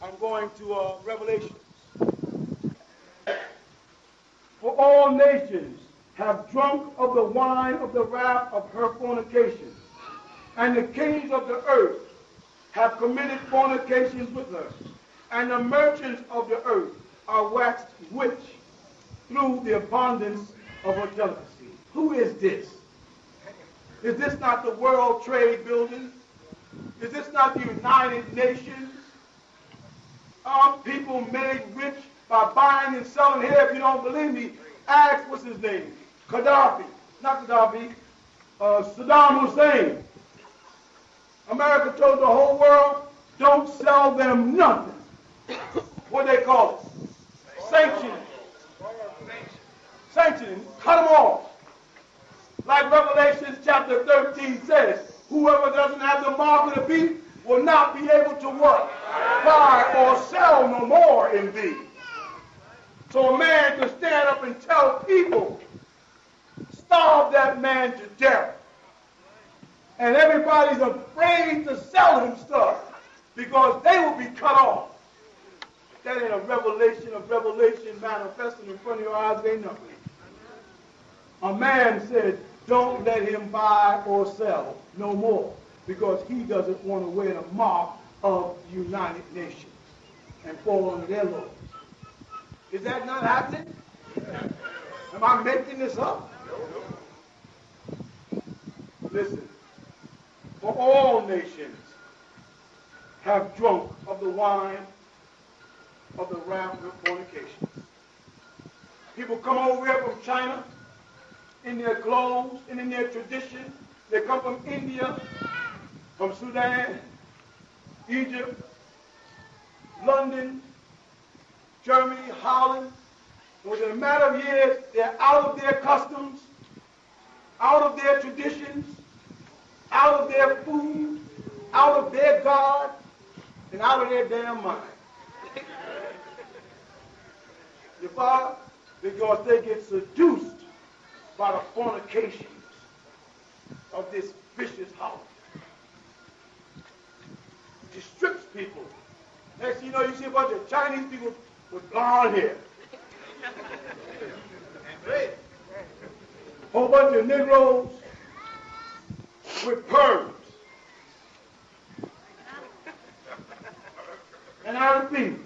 I'm going to Revelation. For all nations have drunk of the wine of the wrath of her fornication, and the kings of the earth have committed fornications with her, and the merchants of the earth are waxed rich through the abundance of her delicacy. Who is this? Is this not the World Trade Building? Is this not the United Nations? Aren't people made rich by buying and selling? Here, if you don't believe me, ask, what's his name? Gaddafi. Not Gaddafi. Saddam Hussein. America told the whole world, don't sell them nothing. What do they call it? Sanctioning. Sanctioning. Cut them off. Like Revelation chapter 13 says, whoever doesn't have the mark of the beast will not be able to work, buy, or sell no more in thee. So a man can stand up and tell people, starve that man to death. And everybody's afraid to sell him stuff because they will be cut off. That ain't a revelation of revelation manifesting in front of your eyes. Ain't nothing. A man said, don't let him buy or sell no more because he doesn't want to wear the mark of the United Nations and fall under their laws. Is that not happening? Am I making this up? Listen, for all nations have drunk of the wine of the wrath of fornication. People come over here from China in their clothes and in their tradition. They come from India, from Sudan, Egypt, London, Germany, Holland. And within a matter of years, they're out of their customs, out of their traditions, out of their food, out of their God, and out of their damn mind. You follow? Because they get seduced by the fornications of this vicious house. It strips people. Next thing you know, you see a bunch of Chinese people with blonde hair. A whole bunch of Negroes with perms. And I repeat,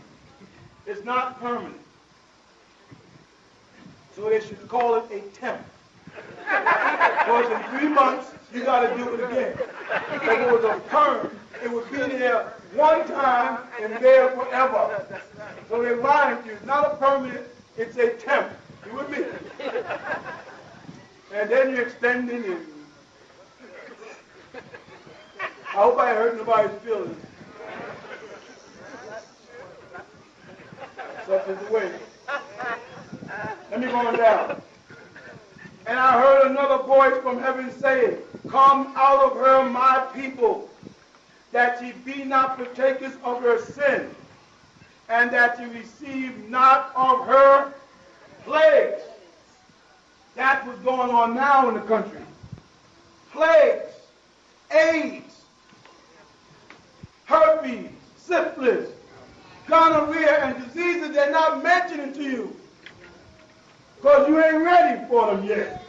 it's not permanent. So they should call it a temp. Because in 3 months, you got to do it again. If it was a perm, it would be there one time and there forever. So they rhymed you. It's not a permanent, it's a temp. You with me? And then you extend it in. I hope I hurt nobody's feelings. Such is the way. Let me go on down. And I heard another voice from heaven saying, come out of her, my people, that ye be not partakers of her sin, and that ye receive not of her plagues. That's what's going on now in the country. Plagues, AIDS, herpes, syphilis, gonorrhea, and diseases they're not mentioning to you. Because you ain't ready for them yet.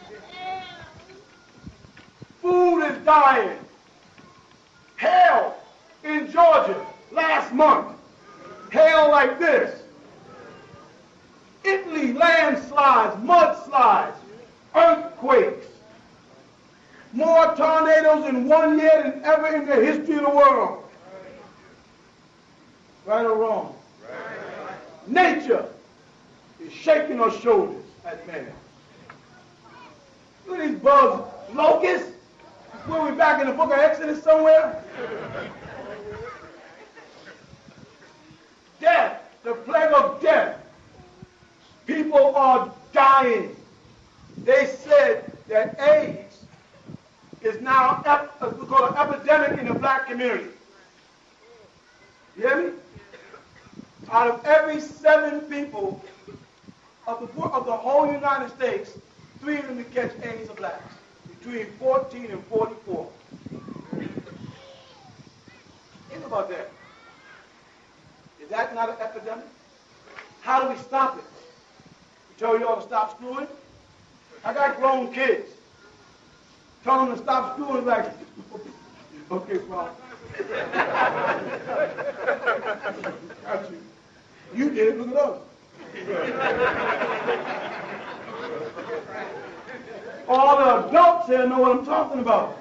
Food is dying. Hail in Georgia last month. Hail like this. Italy, landslides, mudslides, earthquakes. More tornadoes in 1 year than ever in the history of the world. Right or wrong? Right. Nature is shaking her shoulders at man. Look at these bugs. Locusts? Were we back in the book of Exodus somewhere? Death. The plague of death. People are dying. They said that AIDS is now called an epidemic in the black community. You hear me? Out of every 7 people of the whole United States, 3 of them that catch AIDS are blacks, between 14 and 44. Think about that. Is that not an epidemic? How do we stop it? We tell you all to stop screwing? I got grown kids. Tell them to stop screwing like, okay, Father. Got you. You did it, look at us. All the adults here know what I'm talking about.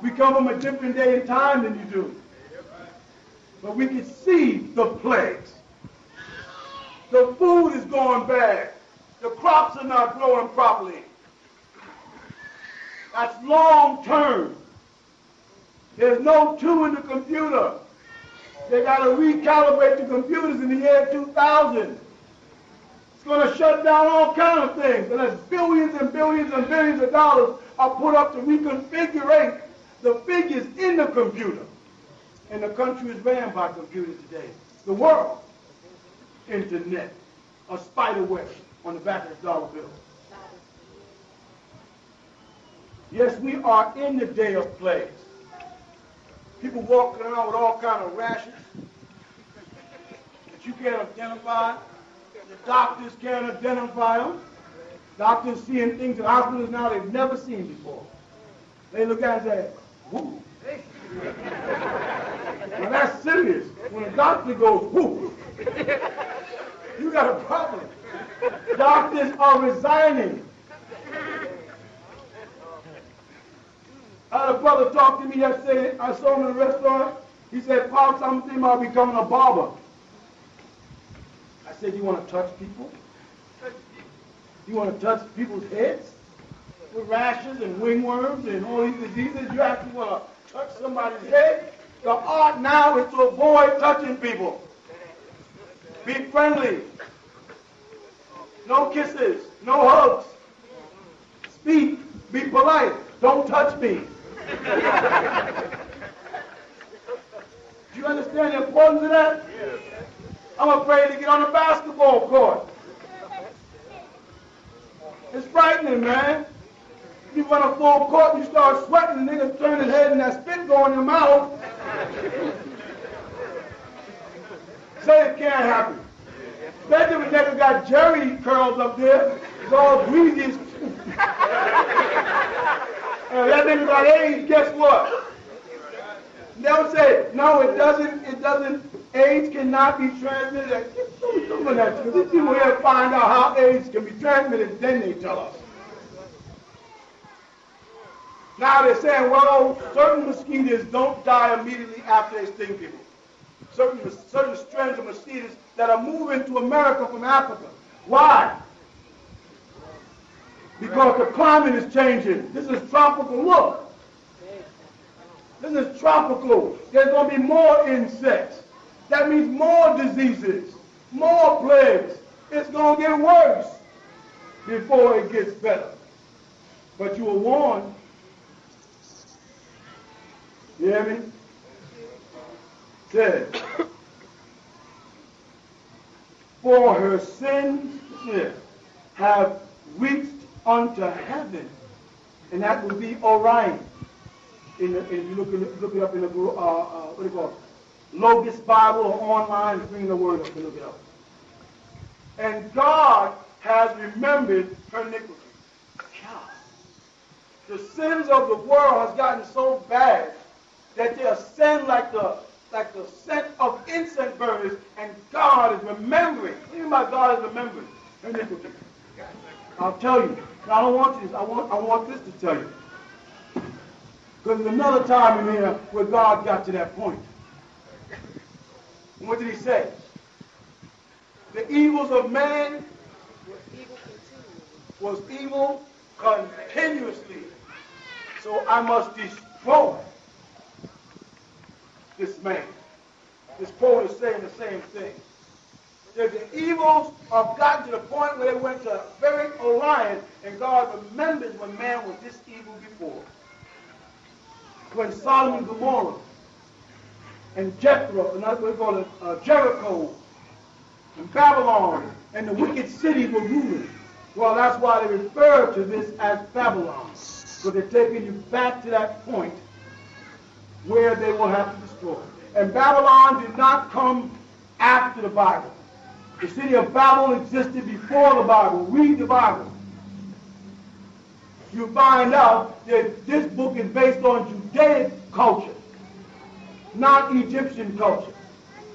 We come from a different day and time than you do. But we can see the plagues. The food is going bad. The crops are not growing properly. That's long term. There's no 2 in the computer. They got to recalibrate the computers in the year 2000. It's going to shut down all kinds of things. And as billions and billions and billions of dollars are put up to reconfigure the figures in the computer. And the country is ran by computers today. The world. Internet. A spider web on the back of the dollar bill. Yes, we are in the day of plagues. People walking around with all kinds of rashes that you can't identify. The doctors can't identify them. Doctors seeing things in hospitals now they've never seen before. They look at it and say, whoo. Now that's serious. When a doctor goes, whoo, you got a problem. Doctors are resigning. I had a brother talk to me yesterday. I saw him in a restaurant. He said, Pops, I'm thinking about becoming a barber. I said, you want to touch people? You want to touch people's heads with rashes and wingworms and all these diseases? You actually want to touch somebody's head? The art now is to avoid touching people. Be friendly. No kisses. No hugs. Speak. Be polite. Don't touch me. Do you understand the importance of that? Yes. I'm afraid to get on the basketball court. It's frightening, man. You run a full court, you start sweating, the nigga turn his head and that spit go in your mouth. Say it can't happen. Especially when nigga got Jerry curls up there, it's all greasy. That nigga got AIDS, guess what? They'll say, no, it doesn't, AIDS cannot be transmitted. These people here find out how AIDS can be transmitted, then they tell us. Now they're saying, well, certain mosquitoes don't die immediately after they sting people. Certain strains of mosquitoes that are moving to America from Africa. Why? Because the climate is changing. This is tropical. Look. This is tropical. There's going to be more insects. That means more diseases, more plagues. It's going to get worse before it gets better. But you were warned. You hear me? Said, for her sins have reached unto heaven, and that would be Orion. If you look it up in the what do you call it? Logos Bible or online, bring the word up and look it up. And God has remembered her iniquity. God. The sins of the world has gotten so bad that they ascend like the scent of incense burners, and God is remembering. What do you mean by God is remembering her iniquity? I'll tell you. I don't want this. I want this to tell you. Because there's another time in here where God got to that point. And what did he say? The evils of man was evil continuously. So I must destroy this man. This quote is saying the same thing. That the evils have gotten to the point where they went to very Orion, and God remembers when man was this evil before. When Sodom and Gomorrah and Jethro, and that's what we call it, Jericho, and Babylon, and the wicked cities were ruling. Well, that's why they refer to this as Babylon. So they're taking you back to that point where they will have to destroy. And Babylon did not come after the Bible. The city of Babel existed before the Bible. Read the Bible. You find out that this book is based on Judaic culture, not Egyptian culture.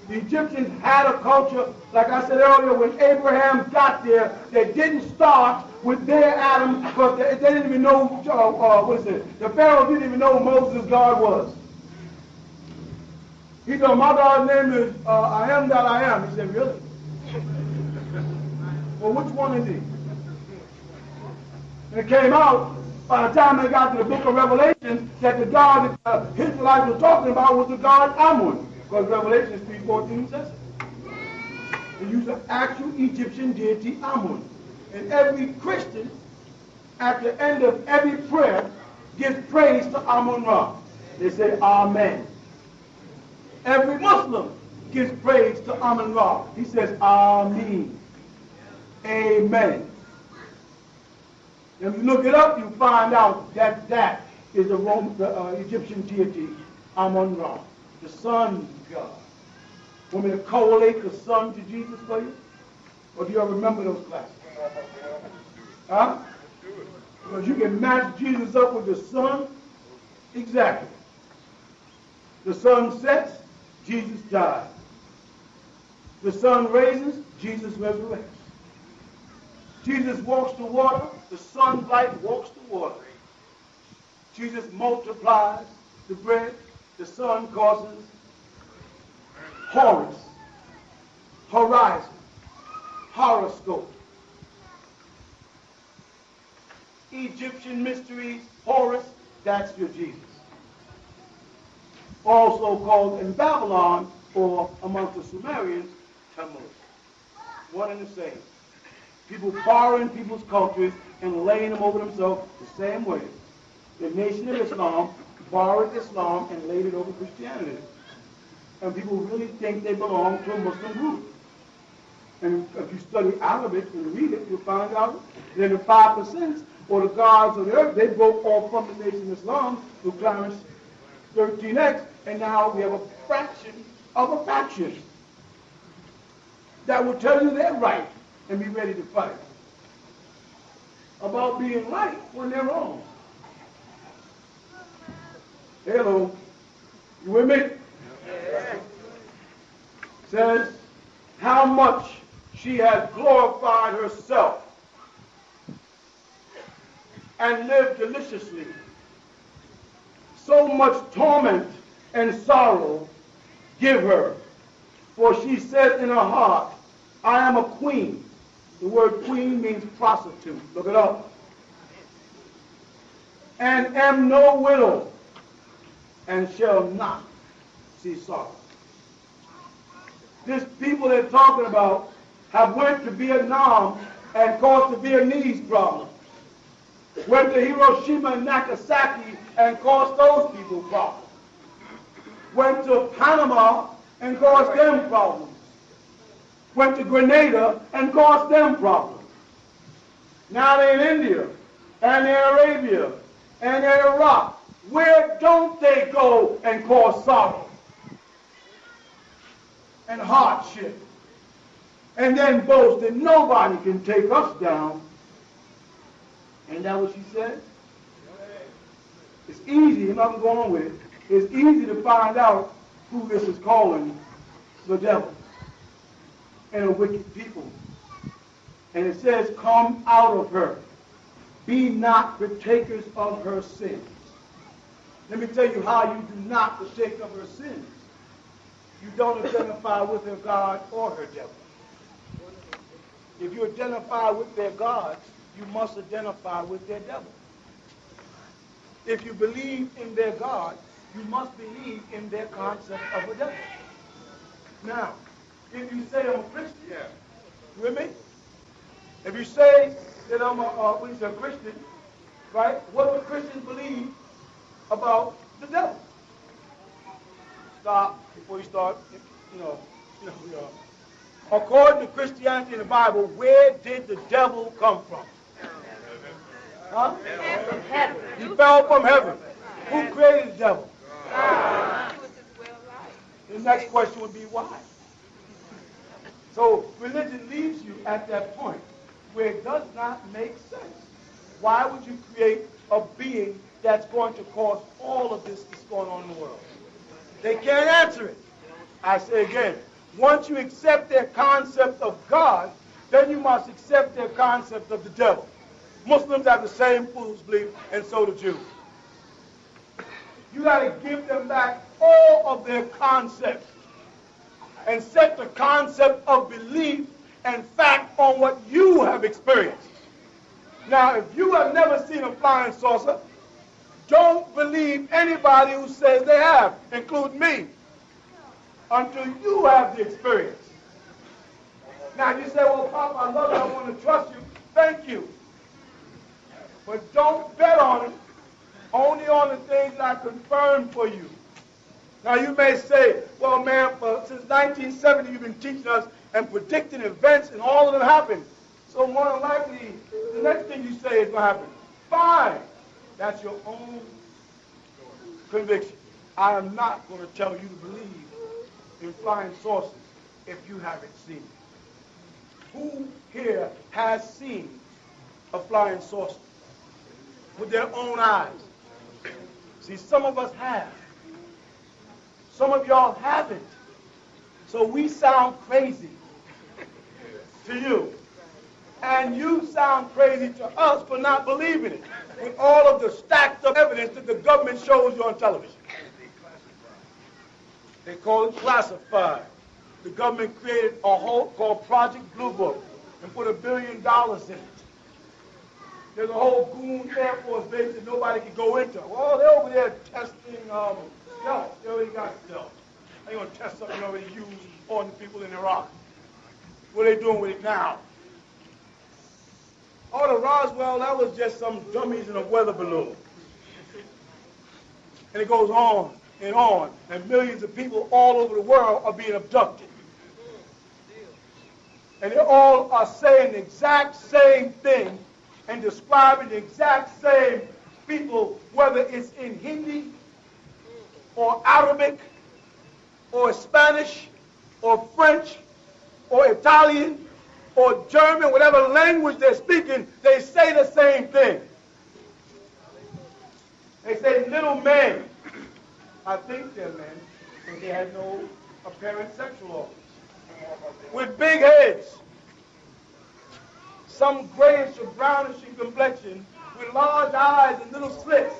The Egyptians had a culture, like I said earlier, when Abraham got there, they didn't start with their Adam, because they didn't even know, the Pharaoh didn't even know who Moses' God was. He said, my God's name is I am that I am. He said, really? Well, which one is he? And it came out, by the time they got to the book of Revelation, that the God that Israelites were talking about was the God Amun. Because Revelation 3:14 says it. They use an actual Egyptian deity Amun. And every Christian, at the end of every prayer, gives praise to Amun-Ra. They say, Amen. Every Muslim gives praise to Amun-Ra. He says, Ameen. Amen. If you look it up, you find out that that is the Egyptian deity Amun-Ra, the sun god. Want me to correlate the sun to Jesus for you? Or do you all remember those classes? Huh? Because you can match Jesus up with the sun. Exactly. The sun sets, Jesus died. The sun raises, Jesus resurrects. Jesus walks the water, the sunlight walks the water. Jesus multiplies the bread, the sun causes Horus, horizon, horoscope. Egyptian mysteries, Horus, that's your Jesus. Also called in Babylon, or amongst the Sumerians, Tammuz. One and the same. People borrowing people's cultures and laying them over themselves the same way. The Nation of Islam borrowed Islam and laid it over Christianity. And people really think they belong to a Muslim group. And if you study Arabic and read it, you'll find out that the 5%, or the gods of the earth, they broke off from the Nation of Islam through Clarence 13X, and now we have a fraction of a faction that will tell you they're right and be ready to fight about being right when they're wrong. Hello, you with me? Says how much she has glorified herself and lived deliciously. So much torment and sorrow give her, for she said in her heart, I am a queen. The word queen means prostitute. Look it up. And am no widow, and shall not see sorrow. These people they're talking about have went to Vietnam and caused the Vietnamese problems. Went to Hiroshima and Nagasaki and caused those people problems. Went to Panama and caused them problems. Went to Grenada and caused them problems. Now they're in India, and they're in Arabia, and they're in Iraq. Where don't they go and cause sorrow and hardship? And then boast that nobody can take us down. Ain't that what she said? It's easy, and I'm going with it. It's easy to find out who this is calling the devil and a wicked people. And it says, come out of her. Be not partakers of her sins. Let me tell you how you do not partake of her sins. You don't identify with her God or her devil. If you identify with their gods, you must identify with their devil. If you believe in their God, you must believe in their concept of a devil. Now, if you say I'm a Christian, you with me? If you say that I'm a Christian, right? What do Christians believe about the devil? Stop before you start. According to Christianity in the Bible, where did the devil come from? Huh? Heaven. He fell from heaven. Who created the devil? God. The next question would be why? So religion leaves you at that point where it does not make sense. Why would you create a being that's going to cause all of this that's going on in the world? They can't answer it. I say again, once you accept their concept of God, then you must accept their concept of the devil. Muslims have the same fool's belief, and so do Jews. You got to give them back all of their concepts and set the concept of belief and fact on what you have experienced. Now, if you have never seen a flying saucer, don't believe anybody who says they have, including me, until you have the experience. Now, you say, well, Papa, I love you, I want to trust you. Thank you. But don't bet on it, only on the things I confirm for you. Now, you may say, well, man, since 1970, you've been teaching us and predicting events, and all of them happen. So more than likely, the next thing you say is going to happen. Fine. That's your own conviction. I am not going to tell you to believe in flying saucers if you haven't seen it. Who here has seen a flying saucer with their own eyes? See, some of us have. Some of y'all haven't. So we sound crazy to you. And you sound crazy to us for not believing it, with all of the stacked up evidence that the government shows you on television. They call it classified. The government created a whole called Project Blue Book and put $1 billion in it. There's a whole goon Air Force base that nobody can go into. Well, they're over there testing stealth. They already got stealth. They're going to test something they already used on the people in Iraq. What are they doing with it now? Oh, the Roswell, that was just some dummies in a weather balloon. And it goes on, and millions of people all over the world are being abducted. And they all are saying the exact same thing and describing the exact same people, whether it's in Hindi or Arabic or Spanish or French or Italian or German, whatever language they're speaking, they say the same thing. They say little men. I think they're men, and they had no apparent sexual organs. With big heads. Some grayish or brownish in complexion, with large eyes and little slits.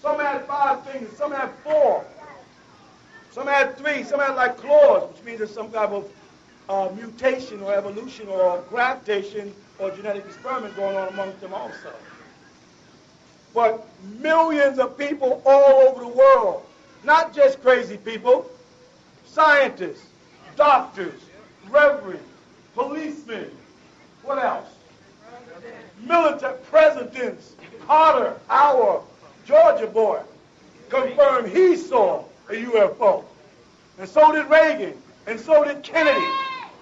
Some had 5 fingers, some had 4. Some had 3, some had like claws, which means there's some type of mutation or evolution or graftation or genetic experiment going on amongst them also. But millions of people all over the world, not just crazy people, scientists, doctors, reverends, policemen, what else? Military presidents, Carter, our Georgia boy, confirmed he saw a UFO. And so did Reagan, and so did Kennedy,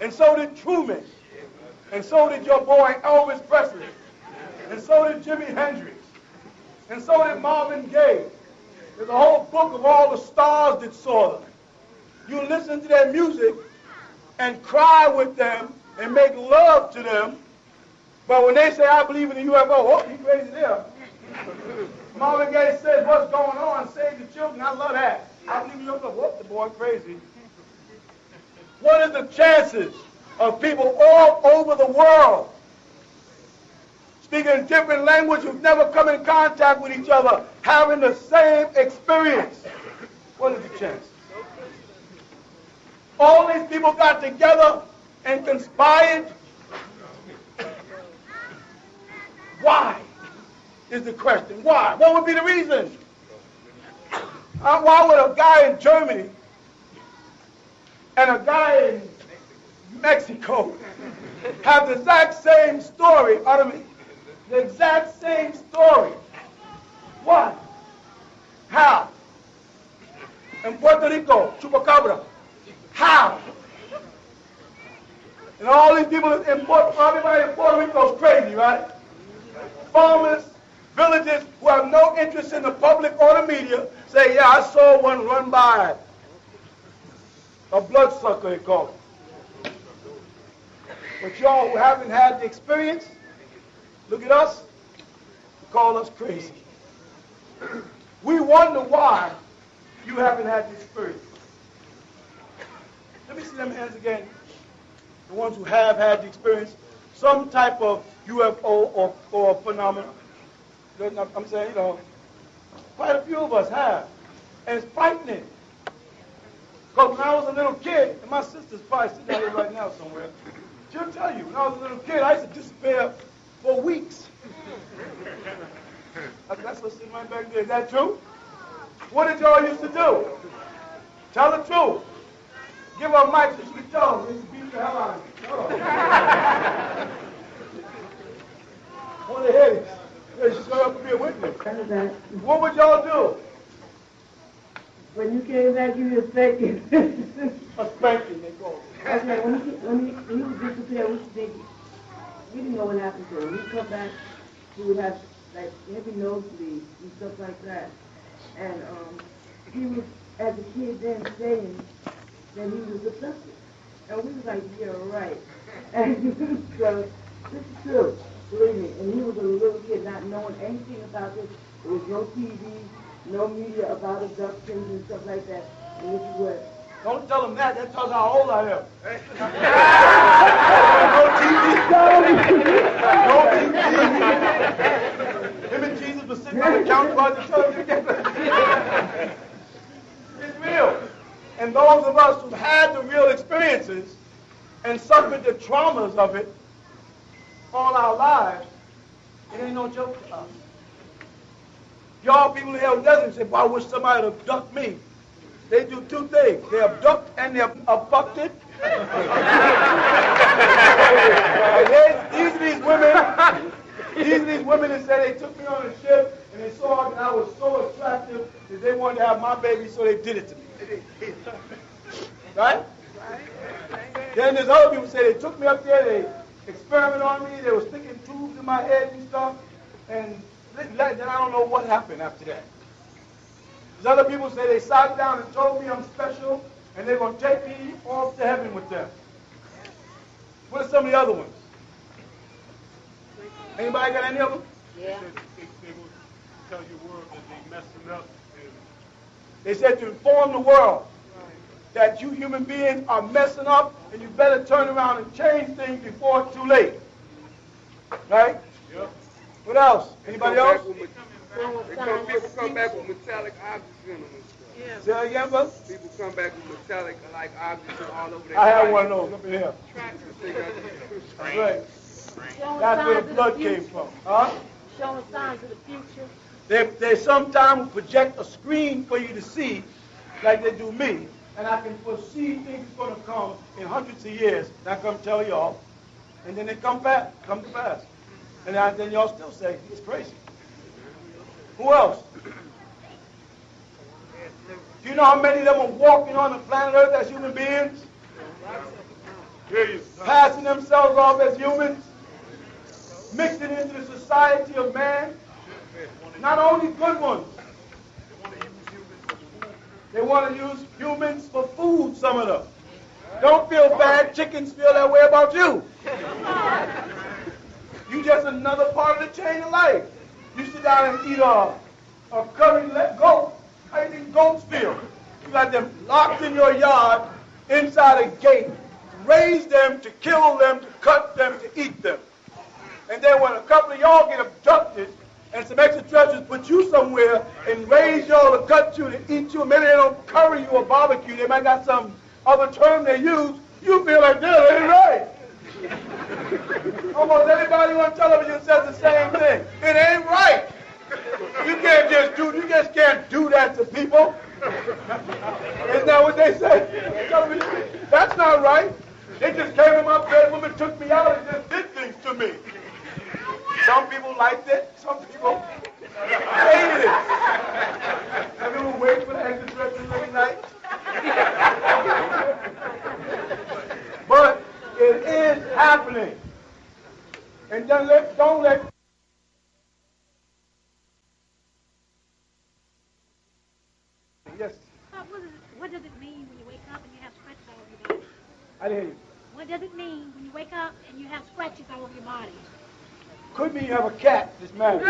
and so did Truman, and so did your boy Elvis Presley, and so did Jimi Hendrix, and so did Marvin Gaye. There's a whole book of all the stars that saw them. You listen to their music and cry with them and make love to them, but when they say, I believe in the UFO, oh, you crazy there. Marvin Gaye says, what's going on? Save the children. I love that. I believe in the UFO. Whoop, the boy crazy. What are the chances of people all over the world speaking different language who've never come in contact with each other, having the same experience? What is the chance? All these people got together and conspired. Why is the question? Why? What would be the reason? Why would a guy in Germany and a guy in Mexico have the exact same story? The exact same story. Why? How? In Puerto Rico, Chupacabra. How? And all these people everybody in Puerto Rico is crazy, right? Farmers, villagers who have no interest in the public or the media say, yeah, I saw one run by. A bloodsucker, they call it. But y'all who haven't had the experience, look at us, call us crazy. We wonder why you haven't had the experience. Let me see them hands again. The ones who have had the experience, some type of UFO or phenomenon. I'm saying, quite a few of us have. And it's frightening. Because when I was a little kid, and my sister's probably sitting out here right now somewhere, she'll tell you, when I was a little kid, I used to disappear for weeks. That's what's sitting right back there. Is that true? What did y'all used to do? Tell the truth. Give her a mic so she can tell them. They beat the hell out of me. One of the headaches. Yeah, she's going up to be a witness. What would y'all do? When you came back, you were spanking. A spanking, they call it. Okay, when he was disappeared, we think we didn't know what happened to him. When he come back, he would have like heavy nosebleeds and stuff like that. And he was, as a kid then, saying that he was abducted. And we was like, yeah, right. And so, this is true, believe me. And he was a little kid not knowing anything about this. There was no TV, no media about abductions and stuff like that. And this is what... Don't tell them that. That tells how old I am. No TV. Him and Jesus was sitting on the couch watching television. It's real. And those of us who've had the real experiences and suffered the traumas of it all our lives, it ain't no joke to us. Y'all people in hell doesn't say, well, I wish somebody would abduct me. They do two things. They abduct and they're abducted. These are these women that say they took me on a ship and they saw that I was so attractive that they wanted to have my baby, so they did it to me. Right? Then there's other people say they took me up there, they experimented on me, they were sticking tubes in my head and stuff, and then I don't know what happened after that. There's other people say they sat down and told me I'm special, and they're going to take me off to heaven with them. What are some of the other ones? Anybody got any of them? Yeah. They will tell your world that they messing up. They said to inform the world that you human beings are messing up, and you better turn around and change things before it's too late. Right? Yep. What else? Anybody else? People come back with metallic objects in them and stuff. Yeah. Say that again, brother? People come back with metallic objects all over their I have body. one of those up in here. That's right. Showing That's where signs the of blood future. came from. Huh? Showing signs of the future. They sometimes project a screen for you to see, like they do me, and I can foresee things that's going to come in hundreds of years. And I come tell y'all, and then they come to pass. And then y'all still say, it's crazy. Who else? Do you know how many of them are walking on the planet Earth as human beings? Passing themselves off as humans? Mixing into the society of man? Not only good ones. They want to use humans for food, some of them. Don't feel bad. Chickens feel that way about you. You just another part of the chain of life. You sit down and eat a curry goat. How do you think goats feel? You got them locked in your yard inside a gate. Raise them to kill them, to cut them, to eat them. And then when a couple of y'all get abducted and some extraterrestrials put you somewhere and raise y'all to cut you, to eat you, maybe they don't curry you or barbecue, they might got some other term they use, you feel like that ain't right. Almost everybody on television says the same thing. It ain't right. You just can't do that to people. Isn't that what they say? That's not right. They just came in my bedroom and took me out and just did things to me. Some people liked it. Some people hated it. Some people wait for the extraterrestrials every night. But it is happening. And then don't let yes. What does it mean when you wake up and you have scratches all over your body? I didn't hear you. What does it mean when you wake up and you have scratches all over your body? Could mean you have a cat that's married.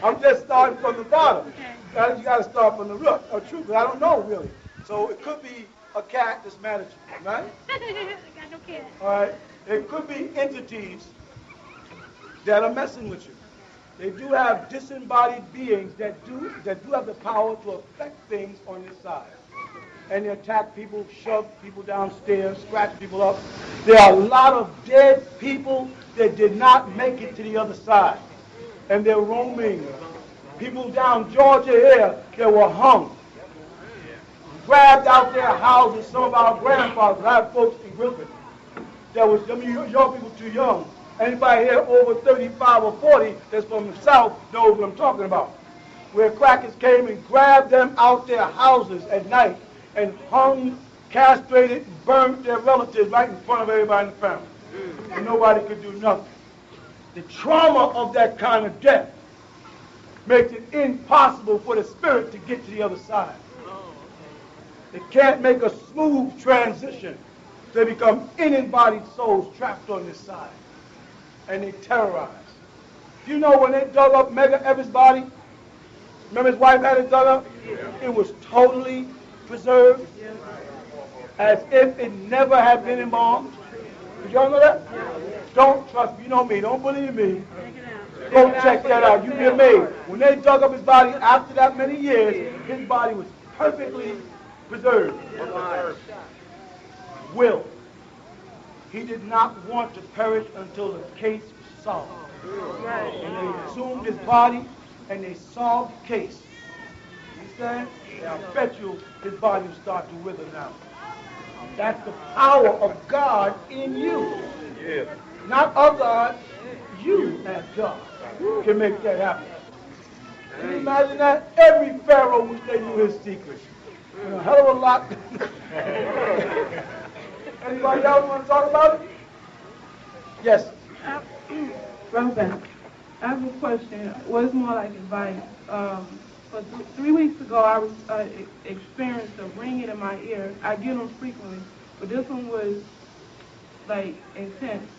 I'm just starting from the bottom. Okay. You got to start from the root or truth, but I don't know really. So it could be a cat that's mad at you, right? I got no cat. All right. It could be entities that are messing with you. They do have disembodied beings that do have the power to affect things on this side. And they attack people, shove people downstairs, scratch people up. There are a lot of dead people that did not make it to the other side. And they're roaming. People down Georgia here that were hung, grabbed out their houses. Some of our grandfathers, I have folks in Griffin that was, I mean, young people too young. Anybody here over 35 or 40 that's from the South knows what I'm talking about. Where crackers came and grabbed them out their houses at night and hung, castrated, burnt their relatives right in front of everybody in the family. And nobody could do nothing. The trauma of that kind of death makes it impossible for the spirit to get to the other side. They can't make a smooth transition. They become in-embodied souls trapped on this side. And they terrorize. You know when they dug up Mega Everett's body? Remember his wife had it dug up? It was totally preserved, as if it never had been embalmed. Did y'all know that? Don't trust me. You know me. Don't believe me. Go check that out. You'd be amazed. When they dug up his body after that many years, his body was perfectly preserved. Will. He did not want to perish until the case was solved. And they exhumed his body and they solved the case. You understand? I bet you his body will start to wither now. That's the power of God in you. Yeah. Not of God, you as God can make that happen. Can you imagine that? Every Pharaoh wish they knew his secrets. A hell of a lot. Anybody else want to talk about it? Yes. Brother, I have a question. Well, it's more like advice. But 3 weeks ago, I was experienced a ringing in my ear. I get them frequently, but this one was like intense.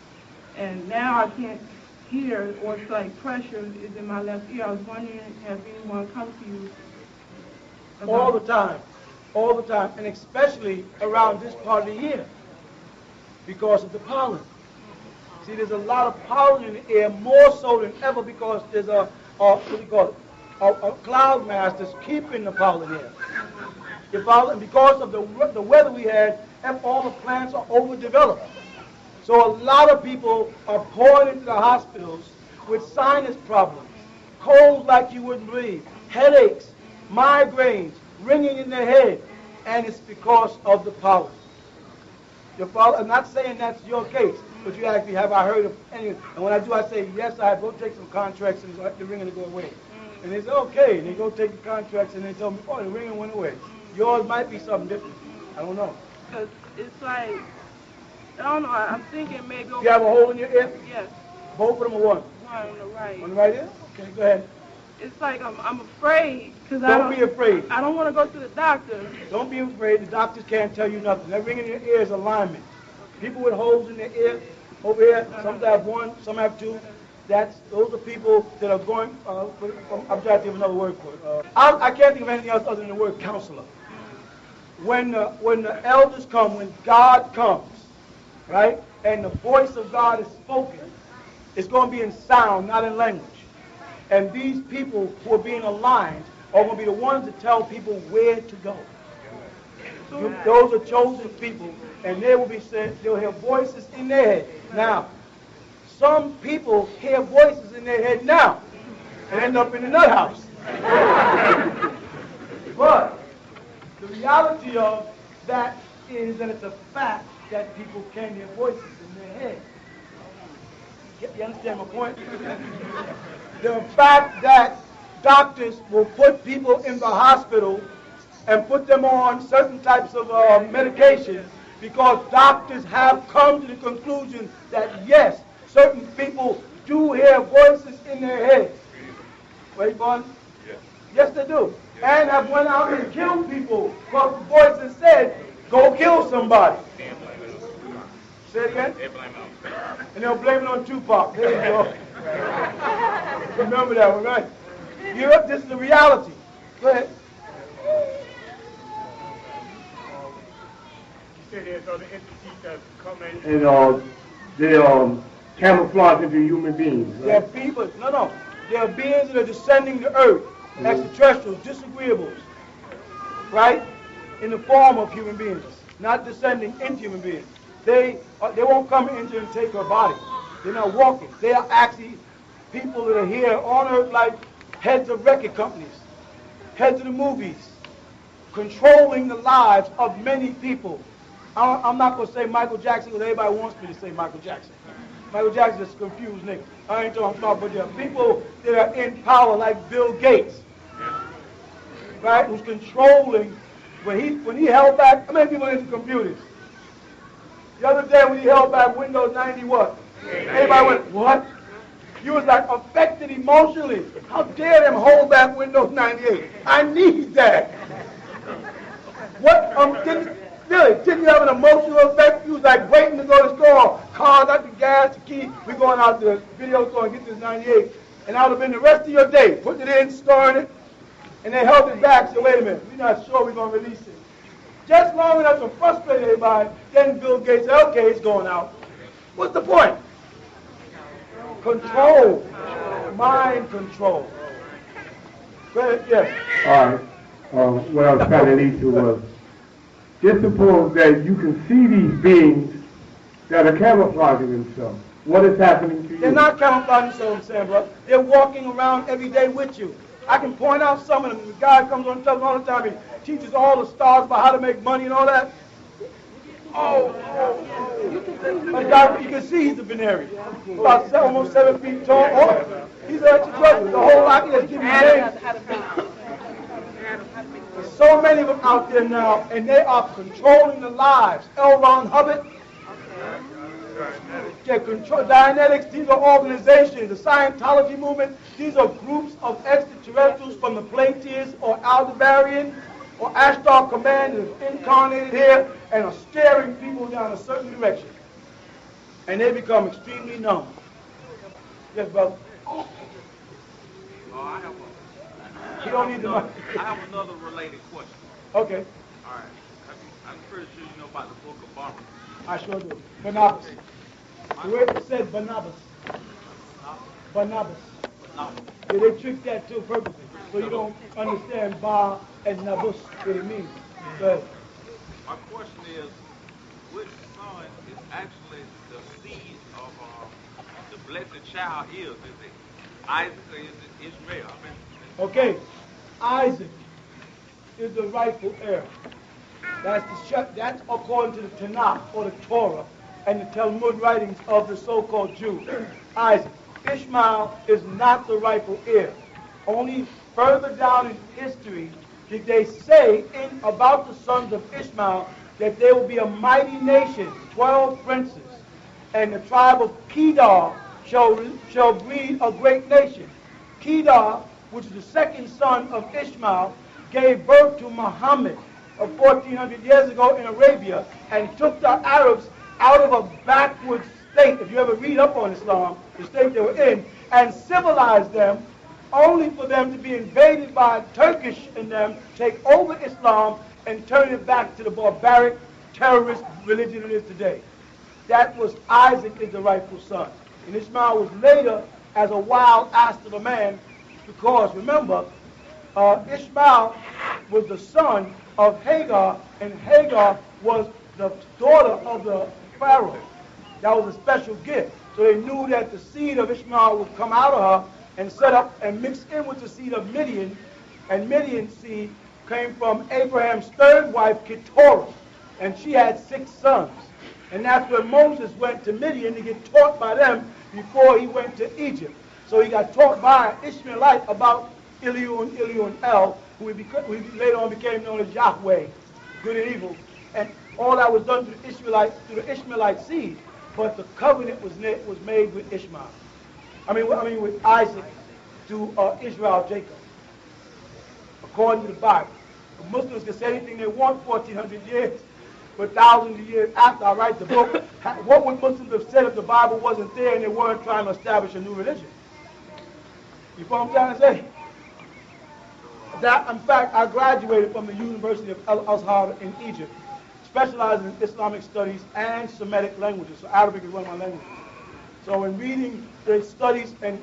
And now I can't hear, or it's like pressure is in my left ear. I was wondering, have anyone come to you? All the time. All the time. And especially around this part of the year because of the pollen. See, there's a lot of pollen in the air, more so than ever because there's a cloud mass that's keeping the pollen here. And because of the weather we had, all the plants are overdeveloped. So a lot of people are pouring into the hospitals with sinus problems, colds like you wouldn't believe, headaches, migraines, ringing in their head, and it's because of the pollen. I'm not saying that's your case, but you ask me, have I heard of any? And when I do, I say, yes, I have. Go take some contracts and the ringing will go away. And they say, okay. And they go take the contracts and they tell me, oh, the ringing went away. Yours might be something different. I don't know. Because it's like, I don't know, I'm thinking maybe... You have a hole in your ear? Yes. Both of them or one? One on the right. On the right ear? Okay, go ahead. It's like I'm afraid because Don't be afraid. I don't want to go to the doctor. Don't be afraid. The doctors can't tell you nothing. That ringing in your ear is alignment. People with holes in their ear over here, some have one, some have two. Those are people that are going. I'm trying to think of another word for it. I can't think of anything else other than the word counselor. When the elders come, when God comes, right, and the voice of God is spoken, it's going to be in sound, not in language. And these people who are being aligned are going to be the ones that tell people where to go. Those are chosen people, and they will be said, they'll hear voices in their head. Now, some people hear voices in their head now and end up in the nut house. But the reality of that is that it's a fact that people can hear voices in their head. You understand my point? The fact that doctors will put people in the hospital and put them on certain types of medication because doctors have come to the conclusion that yes, certain people do hear voices in their heads. Right, Bon? Yes. Yes, they do. And have went out and killed people because the voices said, go kill somebody. Say it again? They blame it on. And they'll blame it on Tupac. There you go. Remember that one, right? This is the reality. Go ahead. You said there's other entities that come in. And they camouflage into human beings. Right? There are people, no. There are beings that are descending to earth, extraterrestrials, disagreeables, right? In the form of human beings, not descending into human beings. They won't come into and take her body. They're not walking. They are actually people that are here on earth like heads of record companies, heads of the movies, controlling the lives of many people. I'm not going to say Michael Jackson because everybody wants me to say Michael Jackson. Michael Jackson is a confused nigga. I ain't talking about, but there are people that are in power like Bill Gates, right, who's controlling. When he held back, how many people into computers? The other day when he held back Windows 90 what? Everybody went, what? You was like affected emotionally. How dare them hold back Windows 98? I need that. What? Didn't you have an emotional effect? You was like waiting to go to the store, cars out the gas, the key. We going out to the video store and get this 98. And that would have been the rest of your day, putting it in, storing it. And they held it back, so wait a minute, we're not sure we're going to release it. Just long enough to frustrate everybody, then Bill Gates said, okay, it's going out. What's the point? Control. Mind control. Go ahead, yes. All right. What I was trying to lead to was, just suppose that you can see these beings that are camouflaging themselves. What is happening to you? They're not camouflaging themselves, Sam, bro. They're walking around every day with you. I can point out some of them. The guy comes on television all the time. He teaches all the stars about how to make money and all that. A guy, you can see he's a Venerian. About almost 7 feet tall. Oh, he's an extraterrestrial. The whole lot he has given names. There's so many of them out there now, and they are controlling the lives. L. Ron Hubbard. Dianetics, these are organizations. The Scientology movement, these are groups of extraterrestrials from the Pleiades or Aldebaran or Ashtar Command that is incarnated here and are steering people down a certain direction. And they become extremely numb. Yes, brother? I have You don't need the money. I have another related question. Okay. All right. I'm pretty sure you know about the book of Barnabas. I sure do. Barnabas. The way it said Barnabas. Barnabas. Yeah, they tricked that too purposely. So you don't understand Bar and Nabus, what it means. But my question is, which son is actually the seed of the blessed child is? Is it Isaac or is it Ishmael? okay, Isaac is the rightful heir. That's according to the Tanakh or the Torah and the Talmud writings of the so-called Jew. Isaac. Ishmael is not the rightful heir. Only further down in history did they say about the sons of Ishmael that they will be a mighty nation, 12 princes, and the tribe of Kedar shall breed a great nation. Kedar, which is the second son of Ishmael, gave birth to Muhammad 1400 years ago in Arabia and took the Arabs out of a backward state, if you ever read up on Islam, the state they were in, and civilized them, only for them to be invaded by Turkish and them, take over Islam and turn it back to the barbaric terrorist religion it is today. That was Isaac is the rightful son. And Ishmael was later as a wild ass of a man because, remember, Ishmael was the son of Hagar, and Hagar was the daughter of the Pharaoh. That was a special gift. So they knew that the seed of Ishmael would come out of her and set up and mix in with the seed of Midian. And Midian's seed came from Abraham's third wife, Keturah. And she had 6 sons. And that's where Moses went to Midian to get taught by them before he went to Egypt. So he got taught by an Ishmaelite about Eliun El, who later on became known as Yahweh, good and evil. And all that was done through the Ishmaelite seed. But the covenant was made with Ishmael. With Isaac through Israel, Jacob. According to the Bible. The Muslims can say anything they want 1400 years. But thousands of years after I write the book, what would Muslims have said if the Bible wasn't there and they weren't trying to establish a new religion? You follow what I'm trying to say? That, in fact, I graduated from the University of Al-Azhar in Egypt, specializing in Islamic studies and Semitic languages. So Arabic is one of my languages. So in reading the studies and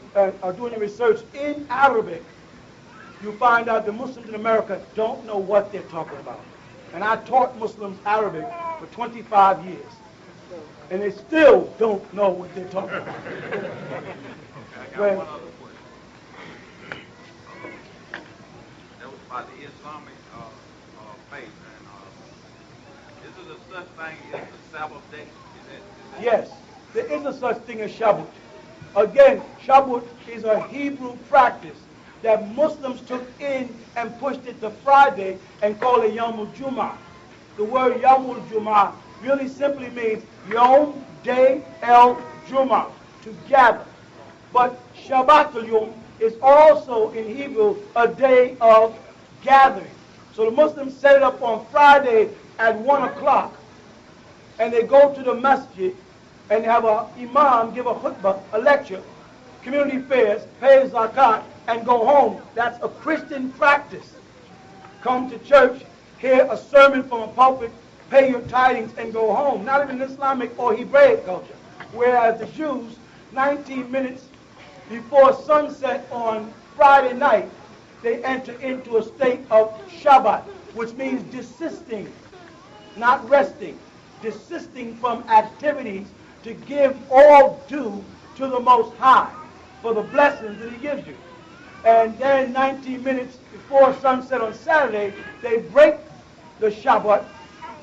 doing the research in Arabic, you find out the Muslims in America don't know what they're talking about. And I taught Muslims Arabic for 25 years. And they still don't know what they're talking about. I got one other question. That was about the Islamic faith. And is there a such thing as the Sabbath day? Is that Yes, there is a such thing as Shabbat. Again, Shabbat is a Hebrew practice that Muslims took in and pushed it to Friday and called it Yom Jum'ah. The word Yom Jum'ah really simply means Yom Day El Jum'ah, to gather. But Shabbat Yom is also in Hebrew a day of gathering. So the Muslims set it up on Friday at 1 o'clock, and they go to the masjid and have an imam give a khutbah, a lecture, community affairs, pay zakat, and go home. That's a Christian practice. Come to church, hear a sermon from a pulpit, pay your tithings, and go home. Not even Islamic or Hebraic culture. Whereas the Jews, 19 minutes before sunset on Friday night, they enter into a state of Shabbat, which means desisting, not resting, desisting from activities to give all due to the Most High for the blessings that He gives you. And then 19 minutes before sunset on Saturday, they break the Shabbat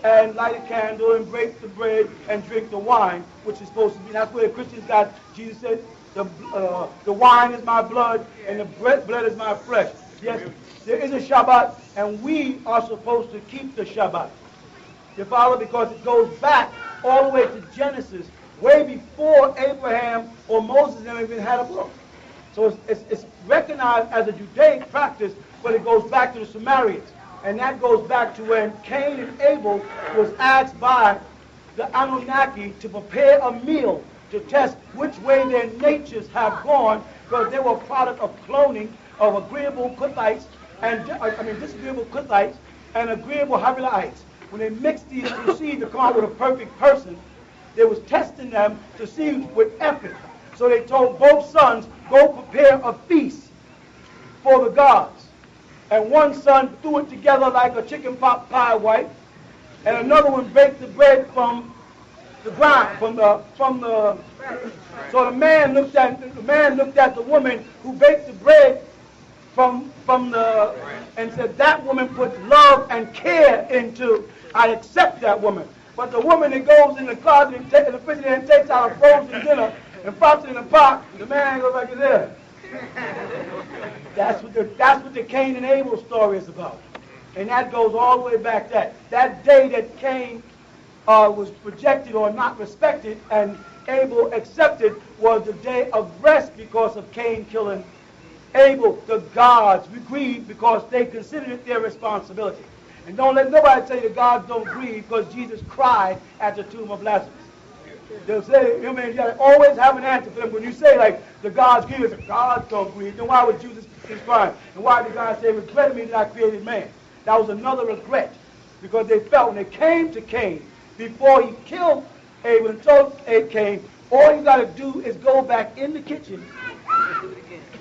and light a candle and break the bread and drink the wine, which is supposed to be, that's where the Christians got, Jesus said, the wine is my blood and the blood is my flesh. Yes, there is a Shabbat, and we are supposed to keep the Shabbat. You follow? Because it goes back all the way to Genesis, way before Abraham or Moses never even had a book. So it's recognized as a Judaic practice, but it goes back to the Sumerians. And that goes back to when Cain and Abel was asked by the Anunnaki to prepare a meal to test which way their natures have gone, because they were a product of cloning of agreeable Kuthites and disagreeable Kuthites and agreeable Havilahites. When they mixed these two seeds to come out with a perfect person, they was testing them to see with effort. So they told both sons, go prepare a feast for the gods. And one son threw it together like a chicken pot pie white, and another one baked the bread from the ground, so the man looked at the woman who baked the bread and said, that woman put love and care into, I accept that woman. But the woman that goes in the closet and in the refrigerator and takes out a frozen dinner and pops it in a pot, the man goes like this. That's what the Cain and Abel story is about. And that goes all the way back that day that Cain was rejected or not respected and Abel accepted was the day of rest because of Cain killing Abel. The gods grieved because they considered it their responsibility. And don't let nobody tell you the gods don't grieve because Jesus cried at the tomb of Lazarus. They'll say, you gotta always have an answer for them. When you say, like, the gods grieve, the gods don't grieve, then why would Jesus be crying? And why did God say, regret me that I created man? That was another regret. Because they felt when they came to Cain, before he killed Abel and told Cain, all you gotta do is go back in the kitchen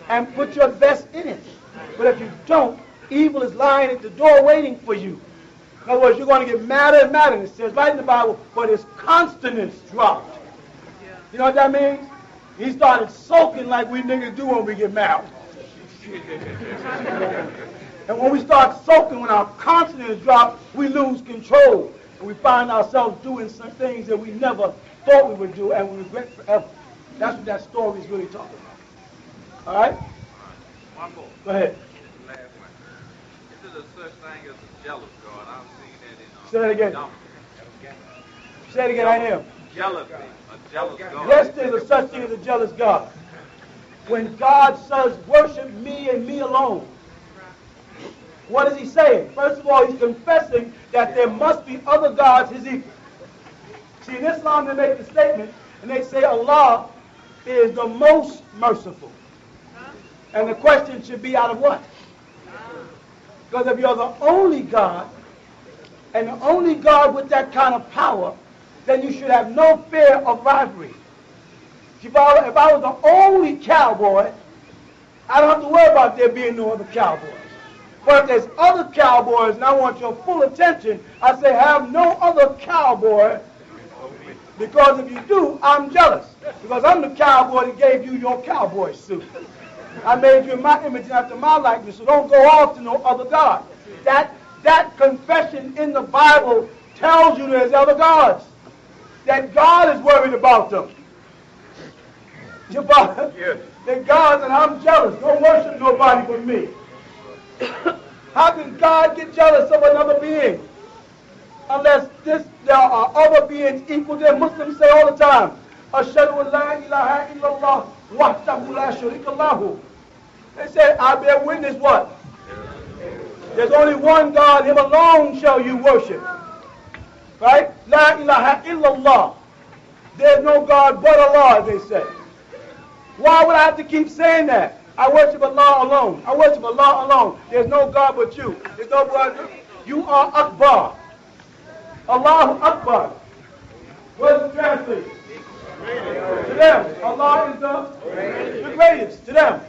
and put your best in it. But if you don't, evil is lying at the door waiting for you. In other words, you're going to get madder and madder. It says right in the Bible, but his consonants dropped. You know what that means? He started sulking like we niggas do when we get mad. And when we start sulking, when our consonants drop, we lose control. And we find ourselves doing some things that we never thought we would do and we regret forever. That's what that story is really talking about. All right? One more. Go ahead. Last one. Is there a such thing as a jealous God? I've seen that in Say that again. Say it again, I am. Jealousy. A jealous God. Yes, there's a such thing as a jealous God. When God says, worship me and me alone, What is he saying? First of all, he's confessing that there must be other gods his equal. See, in Islam, they make the statement, and they say Allah is the most merciful. And the question should be out of what? Because if you're the only God, and the only God with that kind of power, then you should have no fear of rivalry. If I was the only cowboy, I don't have to worry about there being no other cowboys. But if there's other cowboys and I want your full attention, I say have no other cowboy, because if you do, I'm jealous. Because I'm the cowboy that gave you your cowboy suit. I made you in my image and after my likeness, so don't go off to no other God. That confession in the Bible tells you there's other gods. That God is worried about them. Yes. That God, and I'm jealous. Don't worship nobody but me. How can God get jealous of another being? Unless there are other beings equal to them. Muslims say all the time, Ashhadu an la ilaha illallah wahdahu la sharika lahu. They say, I bear witness what? There's only one God, him alone shall you worship. Right? La ilaha illallah. There's no God but Allah, they say. Why would I have to keep saying that? I worship Allah alone. I worship Allah alone. There's no God but you. There's no God. You are Akbar. Allahu Akbar. What does it translate? To them, Allah is the greatest. To them.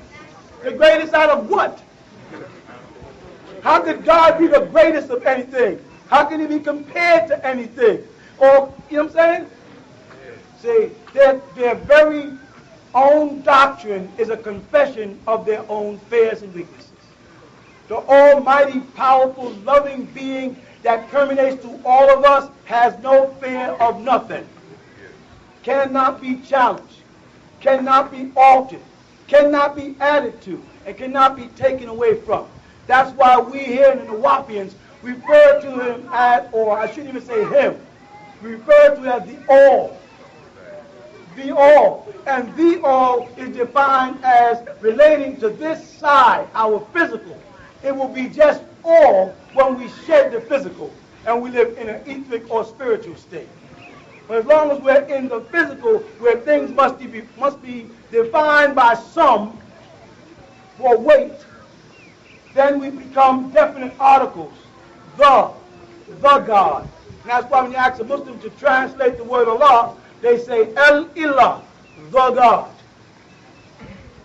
The greatest out of what? How could God be the greatest of anything? How can he be compared to anything? Or, you know what I'm saying? See, their very own doctrine is a confession of their own fears and weaknesses. The almighty, powerful, loving being that permeates through all of us has no fear of nothing. Cannot be challenged, cannot be altered, cannot be added to, and cannot be taken away from. That's why we here in the Nawapians refer to him as, or I shouldn't even say him, we refer to him as the all. The all. And the all is defined as relating to this side, our physical. It will be just all when we shed the physical and we live in an etheric or spiritual state. But as long as we're in the physical, where things must be defined by some for weight, then we become definite articles. The God. And that's why when you ask a Muslim to translate the word Allah, they say El-Ilah, the God.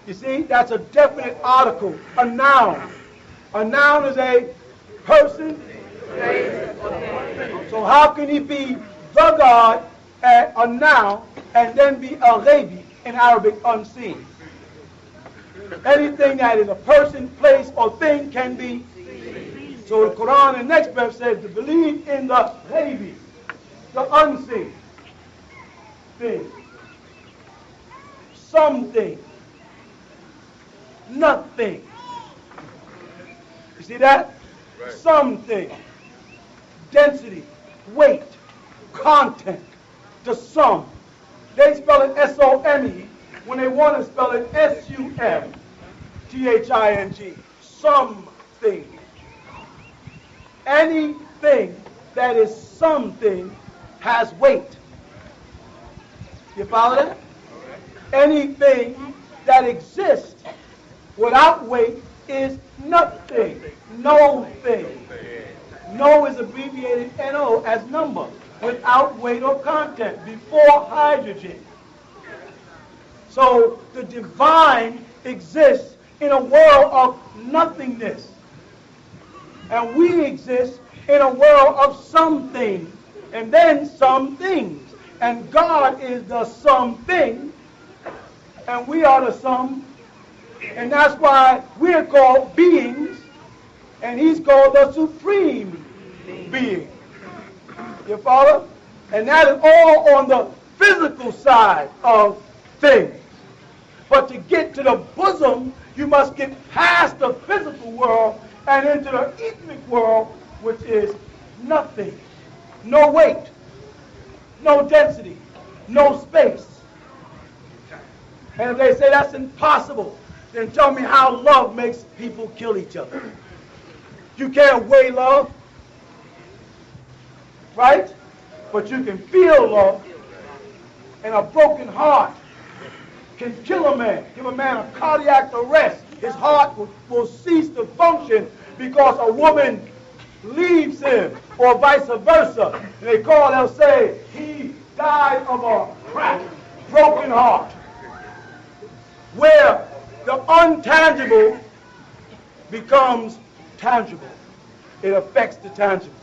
You see, that's a definite article, a noun. A noun is a person. So how can he be the God, a noun, and then be al-ghaybi, in Arabic, unseen? Anything that is a person, place, or thing can be. So the Quran in the next verse says to believe in the ghaybi, the unseen thing, something, nothing. You see that? Right. Something, density, weight, content, the sum. They spell it S-O-M-E when they want to spell it S-U-M-T-H-I-N-G. Something. Anything that is something has weight. You follow that? Anything that exists without weight is nothing. No thing. No is abbreviated NO as number, without weight or content, before hydrogen. So the divine exists in a world of nothingness. And we exist in a world of something, and then some things. And God is the something, and we are the sum. And that's why we're called beings, and he's called the supreme being. You follow? And that is all on the physical side of things. But to get to the bosom, you must get past the physical world and into the etheric world, which is nothing. No weight, no density, no space. And if they say that's impossible, then tell me how love makes people kill each other. You can't weigh love, right? But you can feel love. And a broken heart can kill a man, give a man a cardiac arrest. His heart will cease to function because a woman leaves him, or vice versa. And they'll say, he died of a cracked, broken heart. Where the untangible becomes tangible. It affects the tangible.